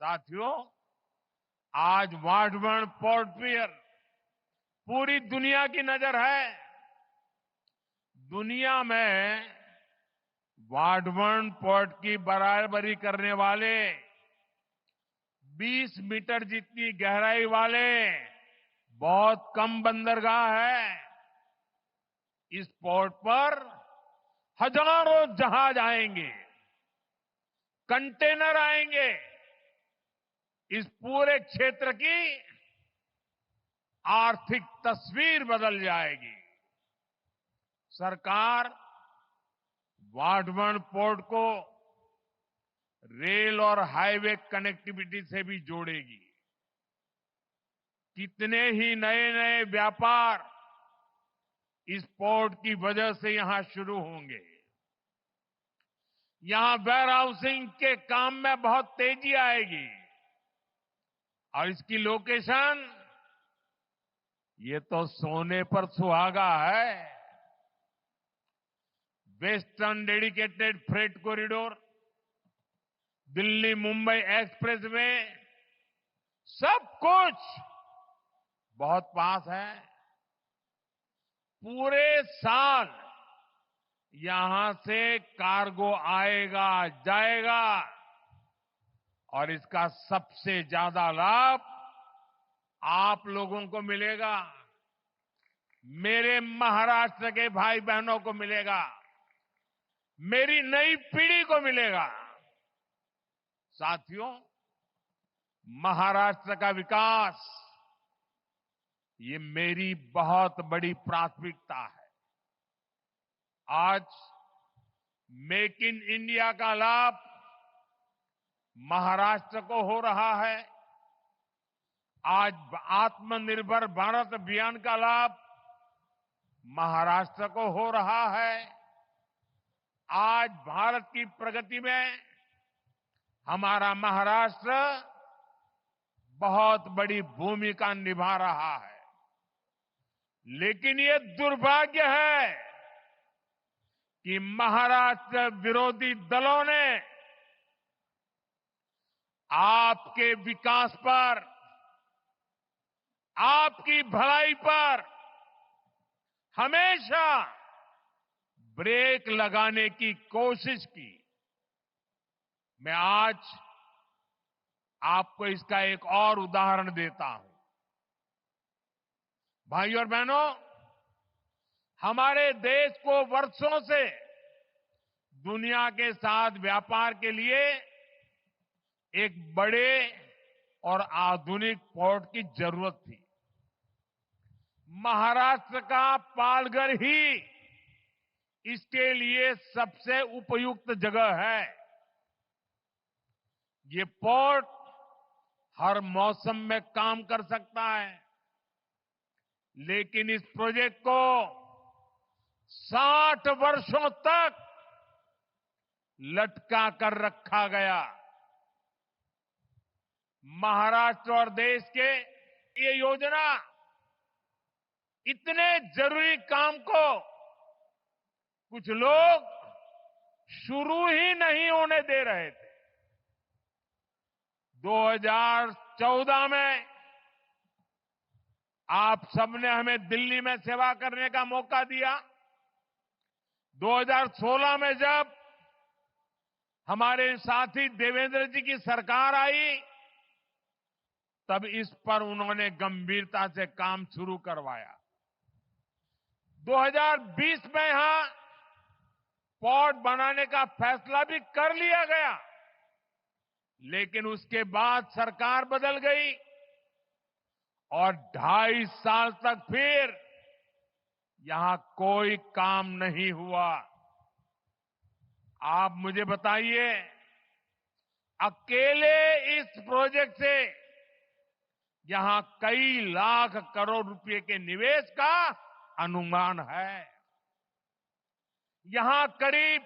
साथियों, आज वाटवण पोर्ट पियर पूरी दुनिया की नजर है। दुनिया में वाटवण पोर्ट की बराबरी करने वाले 20 मीटर जितनी गहराई वाले बहुत कम बंदरगाह है। इस पोर्ट पर हजारों जहाज आएंगे, कंटेनर आएंगे। इस पूरे क्षेत्र की आर्थिक तस्वीर बदल जाएगी। सरकार वाटवण पोर्ट को रेल और हाईवे कनेक्टिविटी से भी जोड़ेगी। कितने ही नए नए व्यापार इस पोर्ट की वजह से यहां शुरू होंगे। यहां वेयर हाउसिंग के काम में बहुत तेजी आएगी और इसकी लोकेशन ये तो सोने पर सुहागा है। Western dedicated freight corridor, Delhi Mumbai express way, सब कुछ बहुत पास है। पूरे साल यहां से कार्गो आएगा जाएगा और इसका सबसे ज्यादा लाभ आप लोगों को मिलेगा, मेरे महाराष्ट्र के भाई बहनों को मिलेगा, मेरी नई पीढ़ी को मिलेगा। साथियों, महाराष्ट्र का विकास ये मेरी बहुत बड़ी प्राथमिकता है। आज मेक इन इंडिया का लाभ महाराष्ट्र को हो रहा है। आज आत्मनिर्भर भारत अभियान का लाभ महाराष्ट्र को हो रहा है। आज भारत की प्रगति में हमारा महाराष्ट्र बहुत बड़ी भूमिका निभा रहा है। लेकिन ये दुर्भाग्य है कि महाराष्ट्र विरोधी दलों ने आपके विकास पर, आपकी भलाई पर हमेशा ब्रेक लगाने की कोशिश की। मैं आज आपको इसका एक और उदाहरण देता हूं। भाइयों और बहनों, हमारे देश को वर्षों से दुनिया के साथ व्यापार के लिए एक बड़े और आधुनिक पोर्ट की जरूरत थी। महाराष्ट्र का पालघर ही इसके लिए सबसे उपयुक्त जगह है। ये पोर्ट हर मौसम में काम कर सकता है, लेकिन इस प्रोजेक्ट को 60 वर्षों तक लटका कर रखा गया। महाराष्ट्र और देश के ये योजना इतने जरूरी काम को कुछ लोग शुरू ही नहीं होने दे रहे थे। 2014 में आप सबने हमें दिल्ली में सेवा करने का मौका दिया। 2016 में जब हमारे साथी देवेंद्र जी की सरकार आई, तब इस पर उन्होंने गंभीरता से काम शुरू करवाया। 2020 में यहां पोर्ट बनाने का फैसला भी कर लिया गया, लेकिन उसके बाद सरकार बदल गई और 2.5 साल तक फिर यहां कोई काम नहीं हुआ। आप मुझे बताइए, अकेले इस प्रोजेक्ट से यहां कई लाख करोड़ रुपए के निवेश का अनुमान है। यहां करीब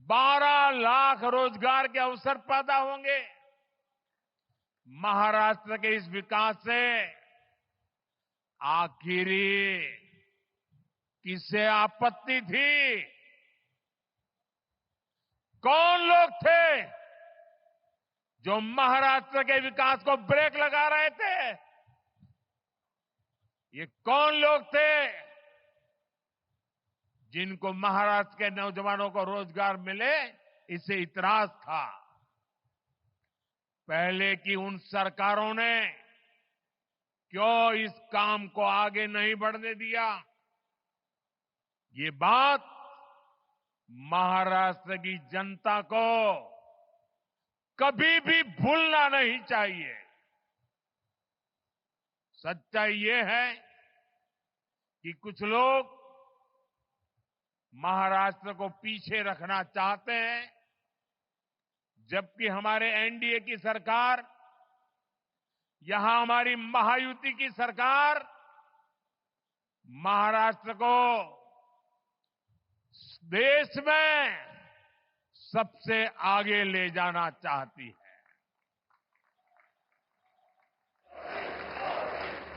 12 लाख रोजगार के अवसर पैदा होंगे। महाराष्ट्र के इस विकास से आखिरी किसे आपत्ति थी? कौन लोग थे जो महाराष्ट्र के विकास को ब्रेक लगा रहे थे, ये कौन लोग थे जिनको महाराष्ट्र के नौजवानों को रोजगार मिले, इसे इतराज था। पहले की उन सरकारों ने क्यों इस काम को आगे नहीं बढ़ने दिया? ये बात महाराष्ट्र की जनता को कभी भी भूलना नहीं चाहिए। सच्चाई ये है कि कुछ लोग महाराष्ट्र को पीछे रखना चाहते हैं, जबकि हमारे एनडीए की सरकार, यहां हमारी महायुति की सरकार महाराष्ट्र को देश में सबसे आगे ले जाना चाहती है।